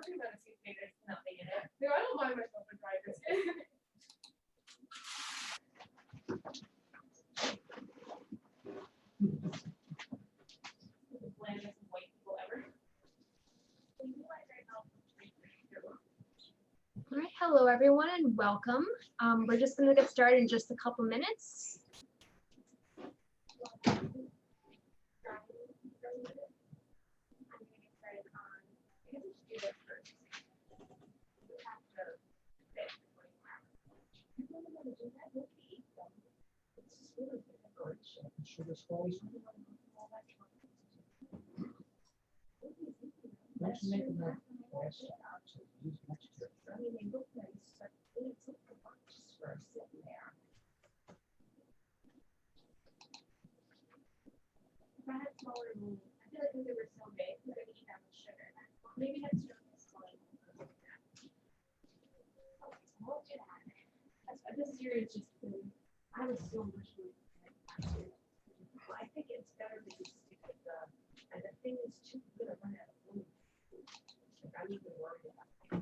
No, I don't mind myself in private. Blandest white people ever. All right, hello everyone and welcome. We're just going to get started in just a couple minutes. Don't you make them If I had smaller moons, I feel like if they were so big, we couldn't eat that much sugar. Maybe next year I'll smaller moons. This year is just been, I was so much more. Well, I think it's better to just stick with and the thing is too good to run out of food. Like I'm even worried about it.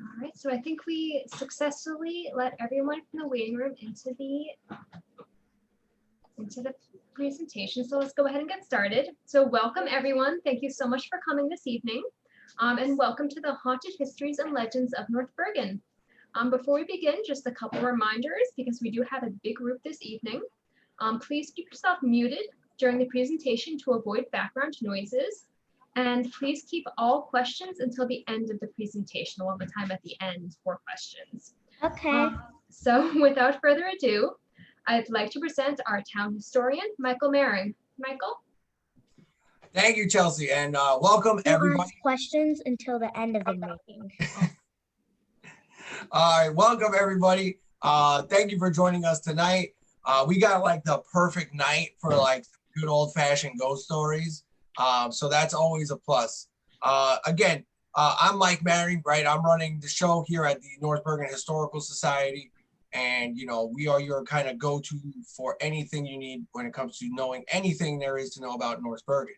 All right, so I think we successfully let everyone from the waiting room into the presentation. So let's go ahead and get started. So welcome everyone. Thank you so much for coming this evening. And welcome to the Haunted Histories and Legends of North Bergen. Before we begin, just a couple reminders because we do have a big group this evening. Please keep yourself muted during the presentation to avoid background noises. And please keep all questions until the end of the presentation. We'll have a time at the end for questions. Okay. So without further ado, I'd like to present our town historian, Michael Mering. Michael? Thank you, Chelsea, and welcome everybody. Ask questions until the end of the meeting. All right, welcome everybody. Thank you for joining us tonight. We got like the perfect night for like good old-fashioned ghost stories. So that's always a plus. Again, I'm Mike Mary, right? I'm running the show here at the North Bergen Historical Society. And, you know, we are your kind of go-to for anything you need when it comes to knowing anything there is to know about North Bergen.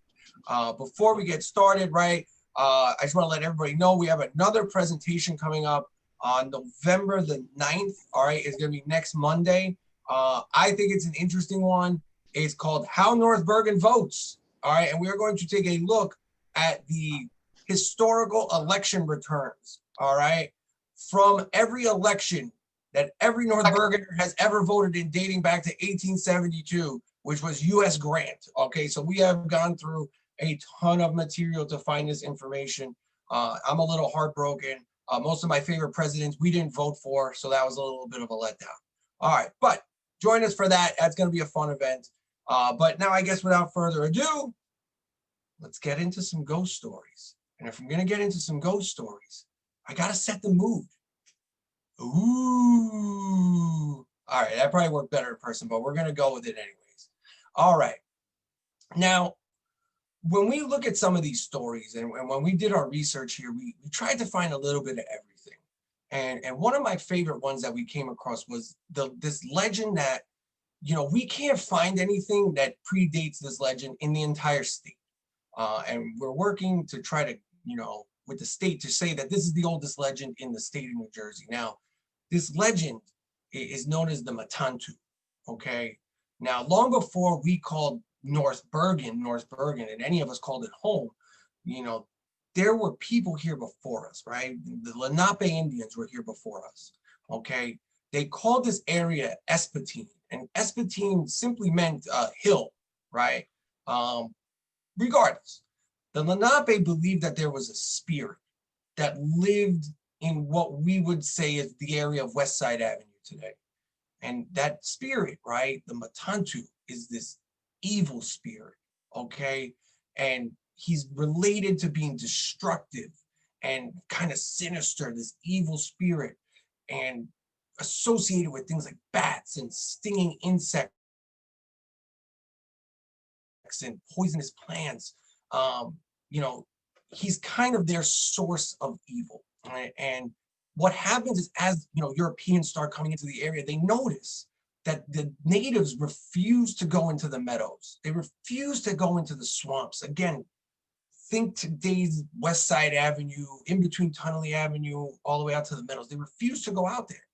Before we get started, right, I just want to let everybody know we have another presentation coming up on November the 9th. All right, it's going to be next Monday. I think it's an interesting one. It's called How North Bergen Votes. All right, and we are going to take a look at the historical election returns, all right, from every election that every North Bergener has ever voted in dating back to 1872, which was U.S. Grant, okay? So we have gone through a ton of material to find this information. I'm a little heartbroken. Most of my favorite presidents we didn't vote for, so that was a little bit of a letdown. All right, but join us for that. That's gonna be a fun event. But now I guess without further ado, let's get into some ghost stories. And if I'm gonna get into some ghost stories, I gotta set the mood. Ooh. All right, that probably worked better in person, but we're gonna go with it anyways. All right. Now, when we look at some of these stories and when we did our research here, we tried to find a little bit of everything. And one of my favorite ones that we came across was this legend that, you know, we can't find anything that predates this legend in the entire state. And we're working to try to, you know, with the state to say that this is the oldest legend in the state of New Jersey. Now, this legend is known as the Matanchu, okay? Now, long before we called North Bergen, and any of us called it home, you know, there were people here before us, right? The Lenape Indians were here before us, okay? They called this area Espatine, and Espatine simply meant hill, right? Regardless, the Lenape believed that there was a spirit that lived in what we would say is the area of West Side Avenue today. And that spirit, right, the Matanchu, is this evil spirit okay? And he's related to being destructive and kind of sinister, this evil spirit, and associated with things like bats and stinging insects and poisonous plants. You know, he's kind of their source of evil. Right? And what happens is, as you know, Europeans start coming into the area, they notice that the natives refuse to go into the meadows. They refuse to go into the swamps. Again, think today's West Side Avenue, in between Tunnelly Avenue, all the way out to the meadows. They refuse to go out there.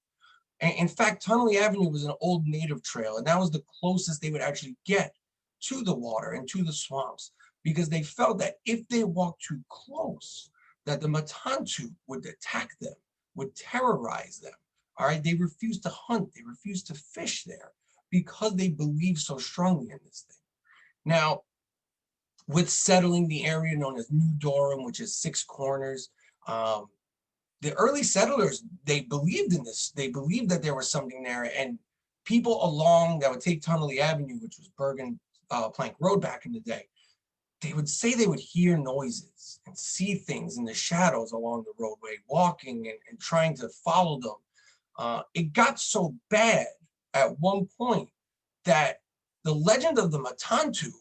And in fact, Tunnelly Avenue was an old native trail, and that was the closest they would actually get to the water and to the swamps, because they felt that if they walked too close, that the Matanchu would attack them, would terrorize them. All right, they refused to hunt, they refused to fish there because they believed so strongly in this thing. Now, with settling the area known as New Durham, which is 6 corners, the early settlers, they believed in this. They believed that there was something there, and people along that would take Tunnelly Avenue, which was Bergen Plank Road back in the day, they would say they would hear noises and see things in the shadows along the roadway, walking and trying to follow them. It got so bad at one point that the legend of the Matanchu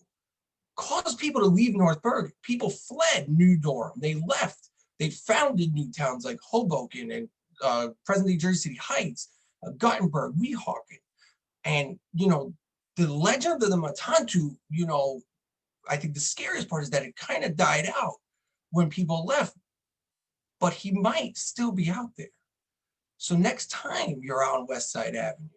caused people to leave North Bergen. People fled New Durham. They left. They founded new towns like Hoboken and present-day Jersey City Heights, Guttenberg, Weehawken. And, you know, the legend of the Matanchu, you know, I think the scariest part is that it kind of died out when people left, but he might still be out there. So next time you're out on West Side Avenue,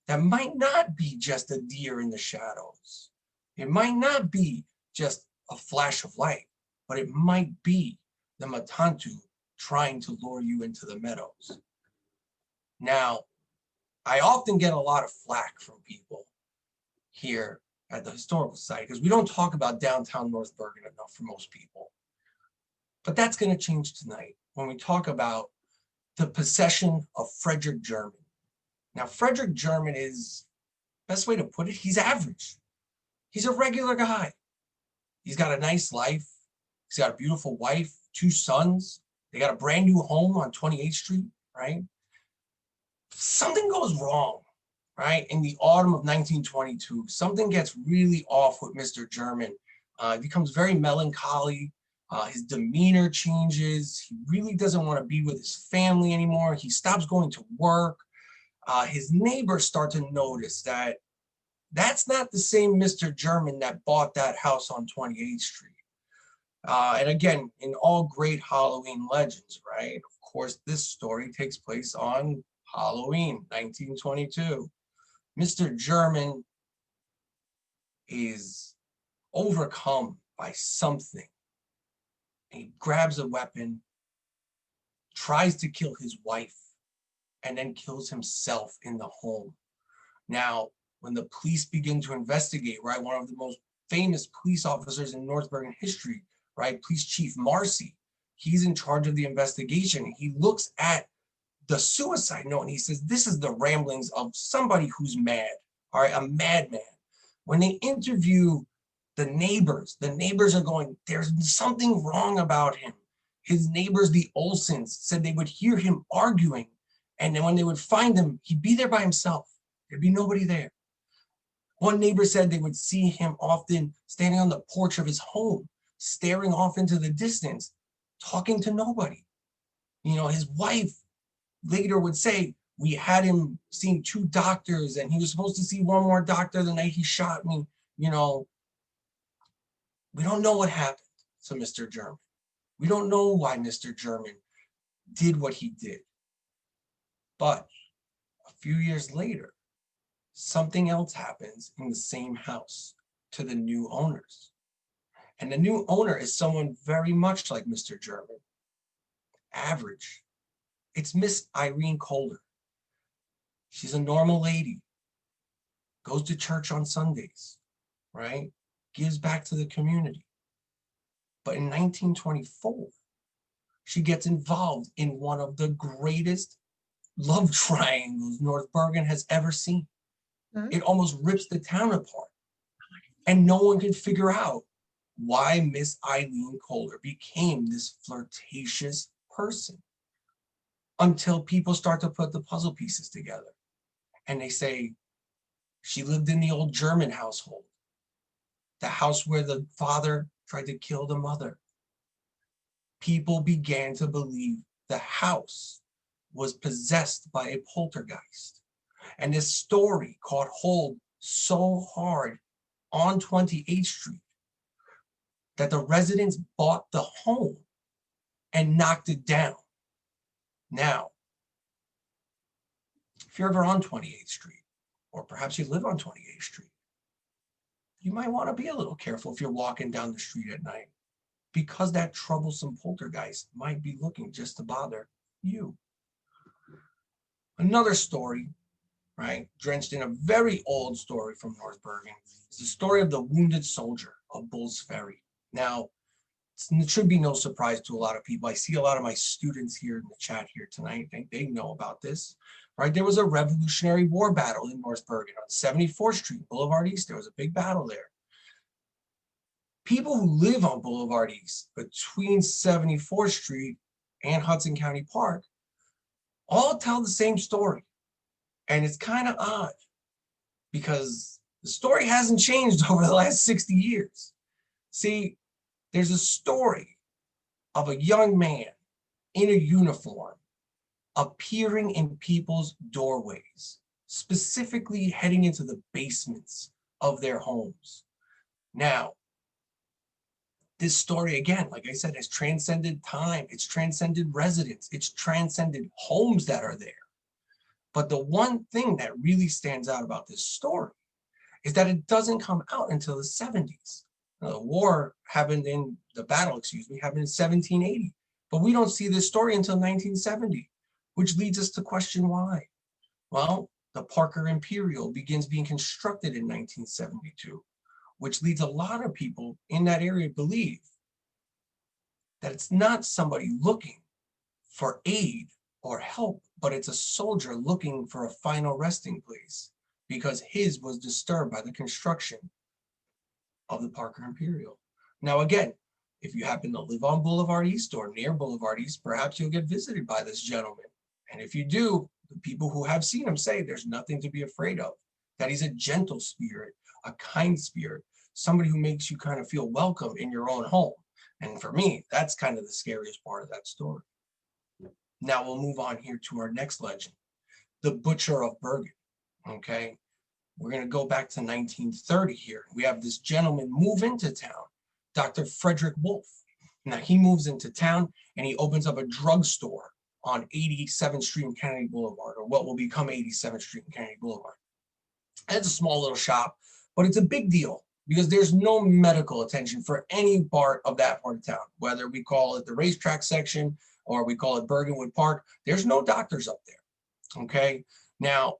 that might not be just a deer in the shadows. It might not be just a flash of light, but it might be the Matanchu trying to lure you into the meadows. Now, I often get a lot of flack from people here at the Historical Society because we don't talk about downtown North Bergen enough for most people. But that's going to change tonight when we talk about the possession of Frederick German. Now, Frederick German is, best way to put it, he's average. He's a regular guy. He's got a nice life. He's got a beautiful wife, 2 sons. They got a brand new home on 28th Street, right? Something goes wrong, right? In the autumn of 1922, something gets really off with Mr. German. He becomes very melancholy. His demeanor changes. He really doesn't want to be with his family anymore. He stops going to work. His neighbors start to notice that that's not the same Mr. German that bought that house on 28th Street. And again, in all great Halloween legends, right? Of course, this story takes place on Halloween, 1922. Mr. German is overcome by something. He grabs a weapon, tries to kill his wife, and then kills himself in the home. Now, when the police begin to investigate, right, one of the most famous police officers in North Bergen history, right, Police Chief Marcy, he's in charge of the investigation. He looks at the suicide note and he says, this is the ramblings of somebody who's mad, all right, a madman. When they interview the neighbors are going, there's something wrong about him. His neighbors, the Olsons, said they would hear him arguing, and then when they would find him, he'd be there by himself. There'd be nobody there. One neighbor said they would see him often standing on the porch of his home, staring off into the distance, talking to nobody. You know, his wife later would say, we had him seeing 2 doctors and he was supposed to see 1 more doctor the night he shot me. You know, we don't know what happened to Mr. German. We don't know why Mr. German did what he did. But a few years later, something else happens in the same house to the new owners. And the new owner is someone very much like Mr. German, average. It's Miss Irene Kohler. She's a normal lady, goes to church on Sundays, right? Gives back to the community. But in 1924, she gets involved in one of the greatest love triangles North Bergen has ever seen. It almost rips the town apart. And no one could figure out why Miss Eileen Kohler became this flirtatious person until people start to put the puzzle pieces together. And they say, she lived in the old German household, the house where the father tried to kill the mother. People began to believe the house was possessed by a poltergeist. And this story caught hold so hard on 28th Street that the residents bought the home and knocked it down. Now, if you're ever on 28th Street, or perhaps you live on 28th Street, you might want to be a little careful if you're walking down the street at night, because that troublesome poltergeist might be looking just to bother you. Another story, right, drenched in a very old story from North Bergen, is the story of the wounded soldier of Bull's Ferry. Now, it should be no surprise to a lot of people. I see a lot of my students here in the chat here tonight. They know about this, right? There was a Revolutionary War battle in North Bergen on 74th Street, Boulevard East. There was a big battle there. People who live on Boulevard East between 74th Street and Hudson County Park all tell the same story. And it's kind of odd because the story hasn't changed over the last 60 years. See, there's a story of a young man in a uniform appearing in people's doorways, specifically heading into the basements of their homes. Now, this story, again, like I said, has transcended time. It's transcended residents. It's transcended homes that are there. But the one thing that really stands out about this story is that it doesn't come out until the 70s. The war happened in, the battle, excuse me, happened in 1780. But we don't see this story until 1970, which leads us to question why. Well, the Parker Imperial begins being constructed in 1972, which leads a lot of people in that area to believe that it's not somebody looking for aid or help, but it's a soldier looking for a final resting place because his was disturbed by the construction of the Parker Imperial. Now, again, if you happen to live on Boulevard East or near Boulevard East, perhaps you'll get visited by this gentleman. And if you do, the people who have seen him say there's nothing to be afraid of, that he's a gentle spirit, a kind spirit, somebody who makes you kind of feel welcome in your own home. And for me, that's kind of the scariest part of that story. Now we'll move on here to our next legend, the Butcher of Bergen, okay? We're gonna go back to 1930 here. We have this gentleman move into town, Dr. Frederick Wolf. Now he moves into town and he opens up a drugstore on 87th Street and Kennedy Boulevard, or what will become 87th Street and Kennedy Boulevard. And it's a small little shop, but it's a big deal because there's no medical attention for any part of that part of town, whether we call it the racetrack section or we call it Bergenwood Park. There's no doctors up there, okay? Now,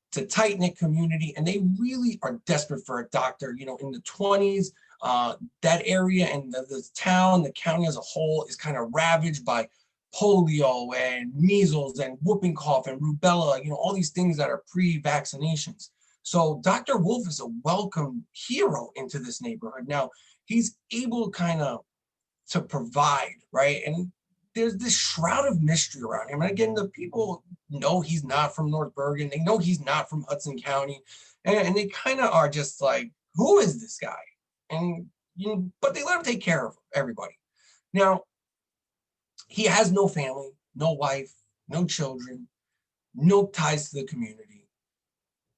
it's a tight-knit community and they really are desperate for a doctor. You know, in the 20s, that area and the town, the county as a whole is kind of ravaged by polio and measles and whooping cough and rubella, you know, all these things that are pre-vaccinations. So Dr. Wolf is a welcome hero into this neighborhood. Now, he's able kind of to provide, right? And there's this shroud of mystery around him. And again, the people know he's not from North Bergen. They know he's not from Hudson County. And they kind of are just like, who is this guy? And, you know, but they let him take care of everybody. Now, he has no family, no wife, no children, no ties to the community.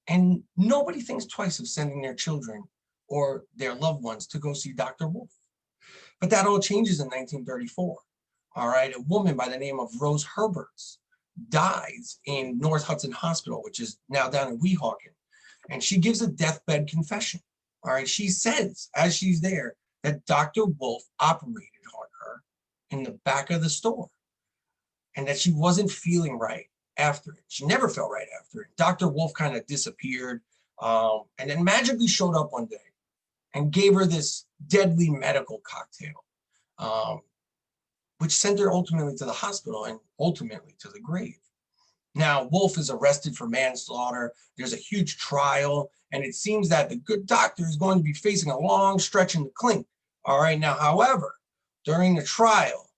And nobody thinks twice of sending their children or their loved ones to go see Dr. Wolf. But that all changes in 1934. All right, a woman by the name of Rose Herberts dies in North Hudson Hospital, which is now down in Weehawken. And she gives a deathbed confession. All right, she says, as she's there, that Dr. Wolf operated on her in the back of the store and that she wasn't feeling right after it. She never felt right after it. Dr. Wolf kind of disappeared and then magically showed up one day and gave her this deadly medical cocktail, which sent her ultimately to the hospital and ultimately to the grave. Now, Wolf is arrested for manslaughter. There's a huge trial, and it seems that the good doctor is going to be facing a long stretch in the clink. All right, now, however, during the trial,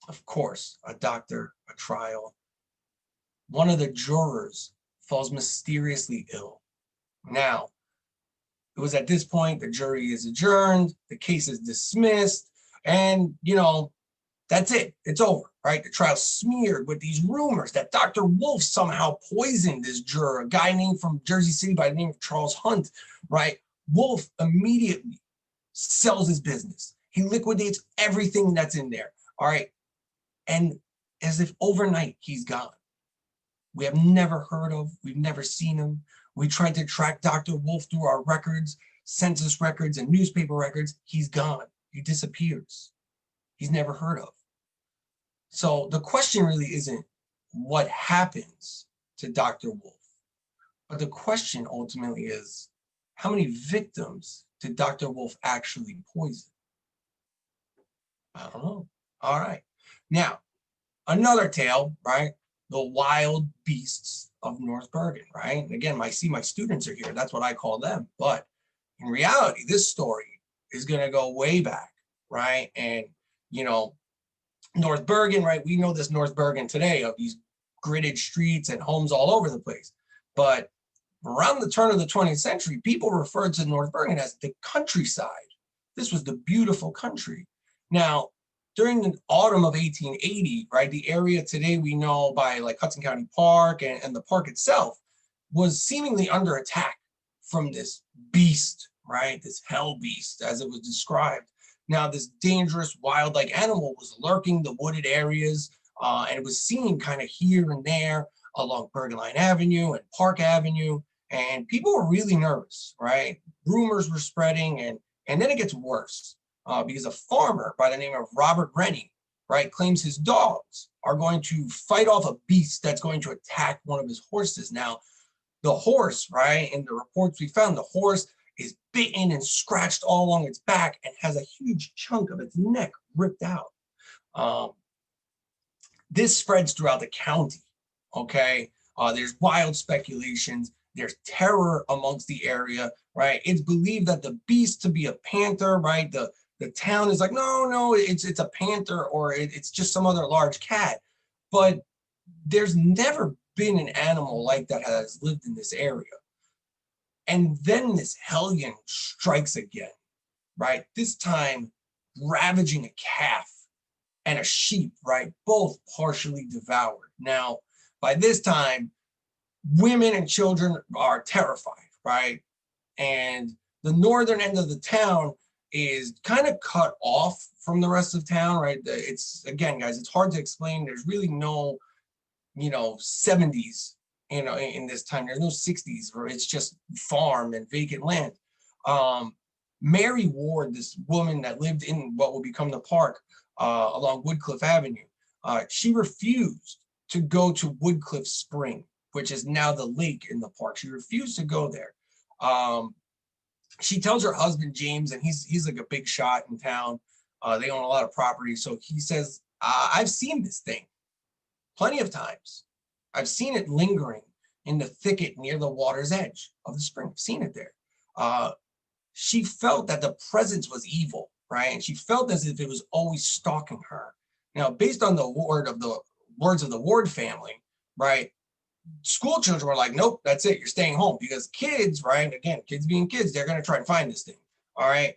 of course, a trial, one of the jurors falls mysteriously ill. Now, it was at this point the jury is adjourned, the case is dismissed, and, that's it. It's over, right? The trial's smeared with these rumors that Dr. Wolf somehow poisoned this juror, a guy named from Jersey City by the name of Charles Hunt, right? Wolf immediately sells his business. He liquidates everything that's in there, all right? And as if overnight, he's gone. We have never heard of, we've never seen him. We tried to track Dr. Wolf through our records, census records, and newspaper records. He's gone. He disappears. He's never heard of. So the question really isn't what happens to Dr. Wolf, but the question ultimately is, how many victims did Dr. Wolf actually poison? I don't know. All right. Now, another tale, right? The wild beasts of North Bergen, right? And again, I see my students are here. That's what I call them. But in reality, this story is going to go way back, right? And, North Bergen, right? We know this North Bergen today of these gridded streets and homes all over the place. But around the turn of the 20th century, people referred to North Bergen as the countryside. This was the beautiful country. Now, during the autumn of 1880, right, the area today we know by like Hudson County Park and the park itself was seemingly under attack from this beast, right, this hell beast as it was described. Now, this dangerous wild-like animal was lurking the wooded areas, and it was seen kind of here and there along Bergen Line Avenue and Park Avenue, and people were really nervous, right? Rumors were spreading, and then it gets worse. Because a farmer by the name of Robert Rennie, right, claims his dogs are going to fight off a beast that's going to attack one of his horses. Now, the horse, right, in the reports we found, the horse is bitten and scratched all along its back and has a huge chunk of its neck ripped out. This spreads throughout the county, okay? There's wild speculations. There's terror amongst the area, right? It's believed that the beast to be a panther, right? The town is like, no, it's a panther or it's just some other large cat. But there's never been an animal like that has lived in this area. And then this hellion strikes again, right? This time ravaging a calf and a sheep, right? Both partially devoured. Now, by this time, women and children are terrified, right? And the northern end of the town is kind of cut off from the rest of town, right? It's, again, guys, it's hard to explain. There's really no, 70s, in this time. There's no 60s where it's just farm and vacant land. Mary Ward, this woman that lived in what will become the park along Woodcliff Avenue, she refused to go to Woodcliff Spring, which is now the lake in the park. She refused to go there. She tells her husband, James, and he's like a big shot in town. They own a lot of property. So he says, I've seen this thing plenty of times. I've seen it lingering in the thicket near the water's edge of the spring. I've seen it there. She felt that the presence was evil, right? And she felt as if it was always stalking her. Now, based on the words of the Ward family, right? School children were like, nope, that's it. You're staying home because kids, right? Again, kids being kids, they're going to try and find this thing. All right.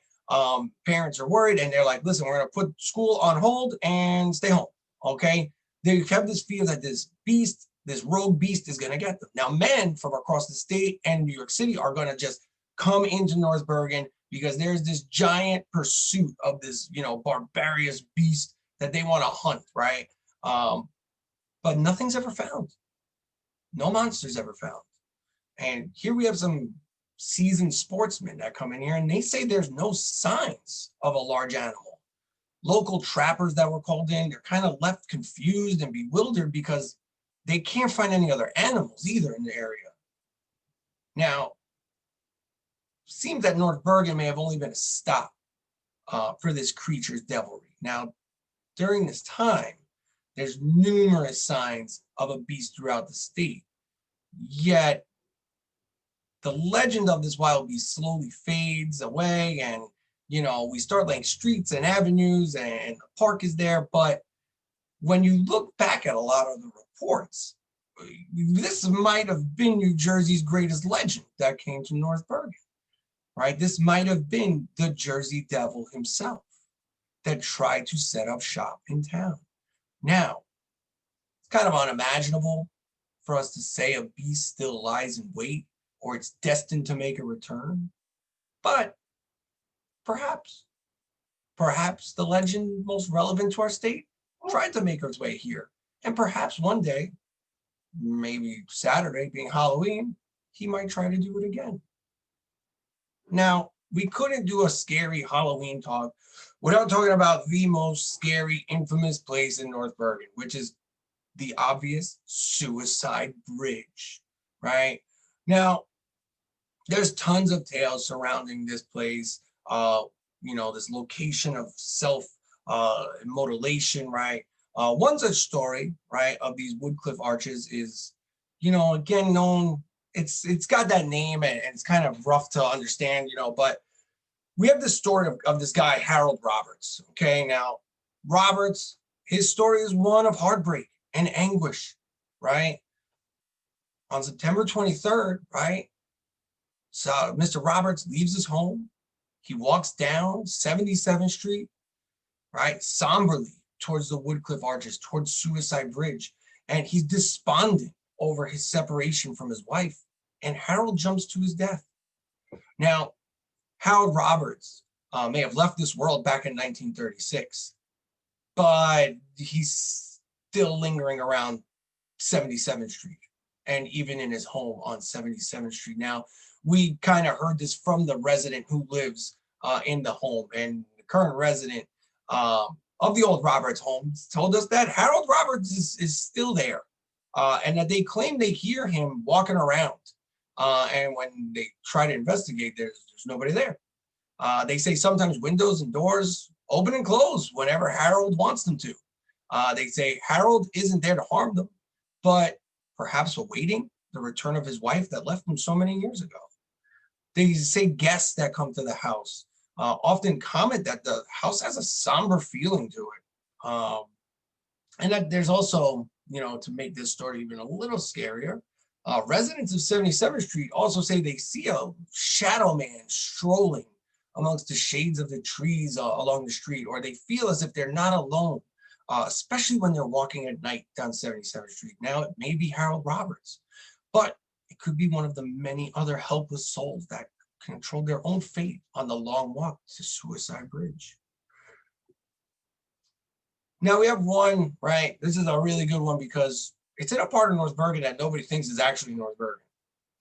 Parents are worried and they're like, listen, we're going to put school on hold and stay home. Okay. They have this fear that this beast, this rogue beast is going to get them. Now, men from across the state and New York City are going to just come into North Bergen because there's this giant pursuit of this, barbarous beast that they want to hunt, right? But nothing's ever found. No monsters ever found. And here we have some seasoned sportsmen that come in here and they say there's no signs of a large animal. Local trappers that were called in, they're kind of left confused and bewildered because they can't find any other animals either in the area. Now, seems that North Bergen may have only been a stop for this creature's devilry. Now, during this time, there's numerous signs of a beast throughout the state. Yet the legend of this wild beast slowly fades away, and we start laying streets and avenues, and the park is there. But when you look back at a lot of the reports, this might have been New Jersey's greatest legend that came to North Bergen, right? This might have been the Jersey Devil himself that tried to set up shop in town. Now, it's kind of unimaginable for us to say a beast still lies in wait or it's destined to make a return, but perhaps the legend most relevant to our state tried to make its way here, and perhaps one day, maybe Saturday being Halloween, he might try to do it again. Now, we couldn't do a scary Halloween talk without talking about the most scary, infamous place in North Bergen, which is the obvious Suicide Bridge, right? Now, there's tons of tales surrounding this place, this location of self-mutilation, right? One such story, right, of these Woodcliff Arches is, again known, it's got that name and it's kind of rough to understand, but we have this story of this guy, Harold Roberts. Okay, now Roberts, his story is one of heartbreak and anguish, right? On September 23rd, right? So Mr. Roberts leaves his home. He walks down 77th Street, right? Somberly towards the Woodcliff Arches, towards Suicide Bridge. And he's despondent over his separation from his wife. And Harold jumps to his death. Now, Harold Roberts may have left this world back in 1936, but he's still lingering around 77th Street and even in his home on 77th Street. Now, we kind of heard this from the resident who lives in the home, and the current resident of the old Roberts home told us that Harold Roberts is still there, and that they claim they hear him walking around. And when they try to investigate, there's nobody there. They say sometimes windows and doors open and close whenever Harold wants them to. They say Harold isn't there to harm them, but perhaps awaiting the return of his wife that left him so many years ago. They say guests that come to the house often comment that the house has a somber feeling to it. And that there's also, to make this story even a little scarier, residents of 77th Street also say they see a shadow man strolling amongst the shades of the trees along the street, or they feel as if they're not alone, especially when they're walking at night down 77th Street. Now, it may be Harold Roberts, but it could be one of the many other helpless souls that control their own fate on the long walk to Suicide Bridge. Now we have one, right? This is a really good one because it's in a part of North Bergen that nobody thinks is actually North Bergen.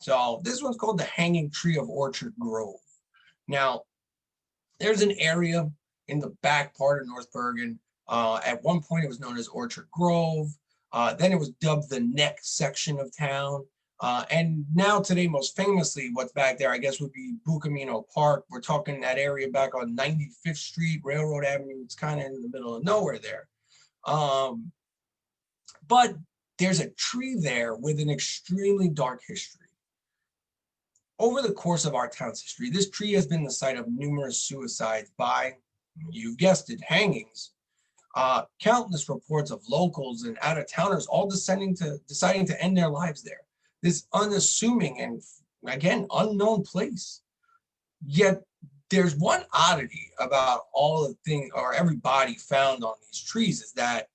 So this one's called the Hanging Tree of Orchard Grove. Now, there's an area in the back part of North Bergen. At one point, it was known as Orchard Grove. Then it was dubbed the Neck section of town. And now today, most famously, what's back there, I guess, would be Bucamino Park. We're talking that area back on 95th Street, Railroad Avenue. It's kind of in the middle of nowhere there. But there's a tree there with an extremely dark history. Over the course of our town's history, this tree has been the site of numerous suicides by, you've guessed it, hangings. Countless reports of locals and out-of-towners all deciding to end their lives there. This unassuming and, again, unknown place. Yet there's one oddity about all the things, or every body found on these trees, is that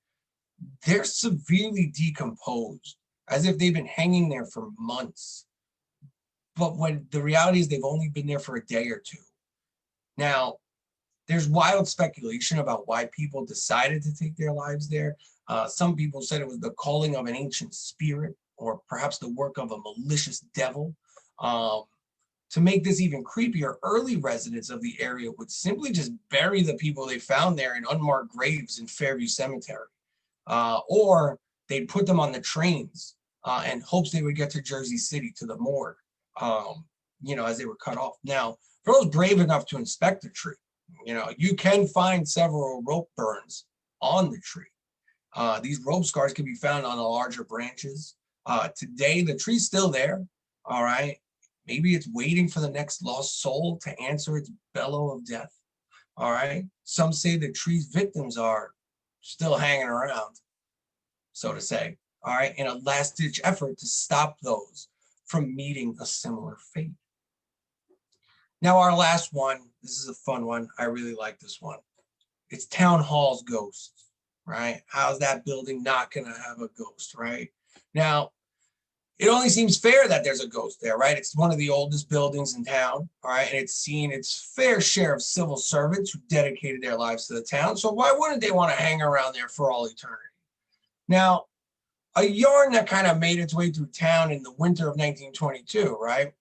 they're severely decomposed, as if they've been hanging there for months. But when the reality is they've only been there for a day or two. Now, there's wild speculation about why people decided to take their lives there. Some people said it was the calling of an ancient spirit, or perhaps the work of a malicious devil. To make this even creepier, early residents of the area would simply just bury the people they found there in unmarked graves in Fairview Cemetery. Or they'd put them on the trains in hopes they would get to Jersey City, to the morgue, as they were cut off. Now, for those brave enough to inspect the tree, you can find several rope burns on the tree. These rope scars can be found on the larger branches. Today, the tree's still there, all right? Maybe it's waiting for the next lost soul to answer its bellow of death, all right? Some say the tree's victims are still hanging around, so to say, all right, in a last-ditch effort to stop those from meeting a similar fate. Now, our last one, this is a fun one. I really like this one. It's Town Hall's ghost, right? How's that building not gonna have a ghost, right? Now, it only seems fair that there's a ghost there, right? It's one of the oldest buildings in town, all right? And it's seen its fair share of civil servants who dedicated their lives to the town. So why wouldn't they want to hang around there for all eternity? Now, a yarn that kind of made its way through town in the winter of 1922, right?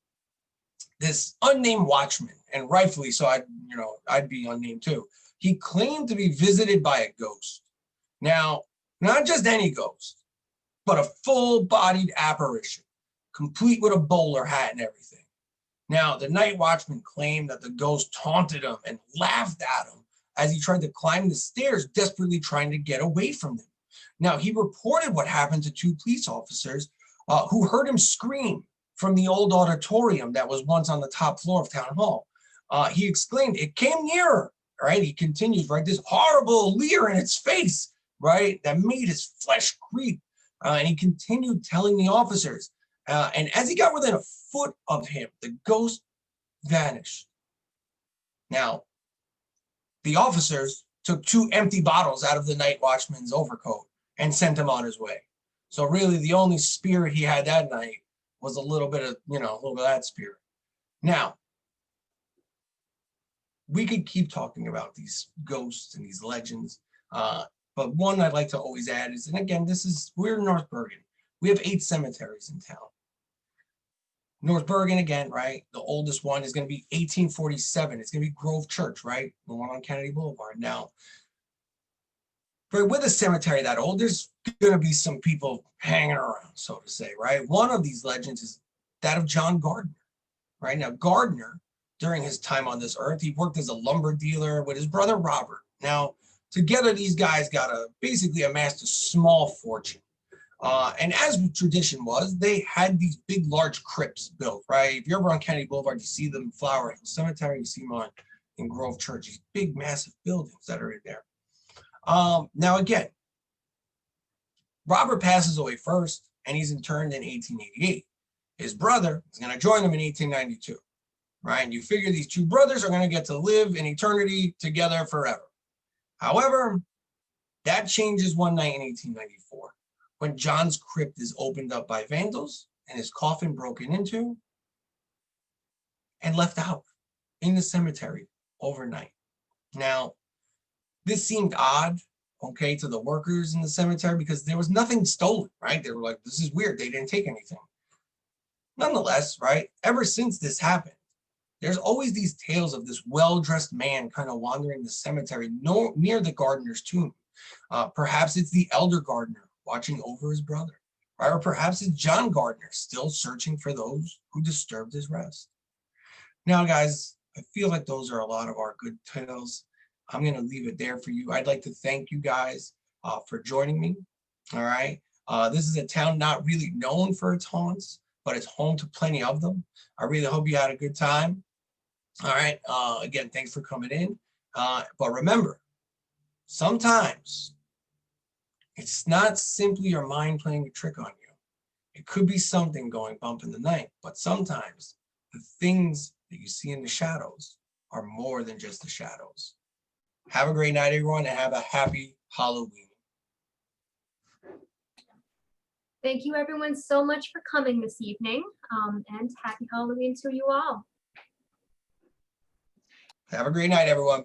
This unnamed watchman, and rightfully so, I'd be unnamed too. He claimed to be visited by a ghost. Now, not just any ghost, but a full-bodied apparition, complete with a bowler hat and everything. Now, the night watchman claimed that the ghost taunted him and laughed at him as he tried to climb the stairs, desperately trying to get away from them. Now, he reported what happened to 2 police officers who heard him scream from the old auditorium that was once on the top floor of Town Hall. He exclaimed, "It came nearer," right? He continues, right? This horrible leer in its face, right? That made his flesh creep. And he continued telling the officers. And as he got within a foot of him, the ghost vanished. Now, the officers took 2 empty bottles out of the night watchman's overcoat and sent him on his way. So really the only spirit he had that night was a little bit of, a little bit of that spirit. Now, we could keep talking about these ghosts and these legends. But one I'd like to always add is, and again, we're in North Bergen. We have 8 cemeteries in town. North Bergen, again, right? The oldest one is going to be 1847. It's going to be Grove Church, right? The one on Kennedy Boulevard. Now, right, with a cemetery that old, there's going to be some people hanging around, so to say, right? One of these legends is that of John Gardner, right? Now, Gardner, during his time on this earth, he worked as a lumber dealer with his brother Robert. Now, together, these guys basically amassed a small fortune. And as tradition was, they had these big, large crypts built, right? If you're ever on Kennedy Boulevard, you see them in Flower Hill Cemetery, you see them in Grove Church, these big, massive buildings that are in there. Now, again, Robert passes away first, and he's interned in 1888. His brother is going to join him in 1892, right? And you figure these 2 brothers are going to get to live in eternity together forever. However, that changes one night in 1894 when John's crypt is opened up by vandals and his coffin broken into and left out in the cemetery overnight. Now, this seemed odd, okay, to the workers in the cemetery because there was nothing stolen, right? They were like, this is weird. They didn't take anything. Nonetheless, right, ever since this happened, there's always these tales of this well-dressed man kind of wandering the cemetery near the gardener's tomb. Perhaps it's the elder gardener watching over his brother, right? Or perhaps it's John Gardner still searching for those who disturbed his rest. Now, guys, I feel like those are a lot of our good tales. I'm going to leave it there for you. I'd like to thank you guys for joining me, all right? This is a town not really known for its haunts, but it's home to plenty of them. I really hope you had a good time. All right, again, thanks for coming in. But remember, sometimes it's not simply your mind playing a trick on you. It could be something going bump in the night, but sometimes the things that you see in the shadows are more than just the shadows. Have a great night, everyone, and have a happy Halloween. Thank you, everyone, so much for coming this evening, and happy Halloween to you all. Have a great night, everyone.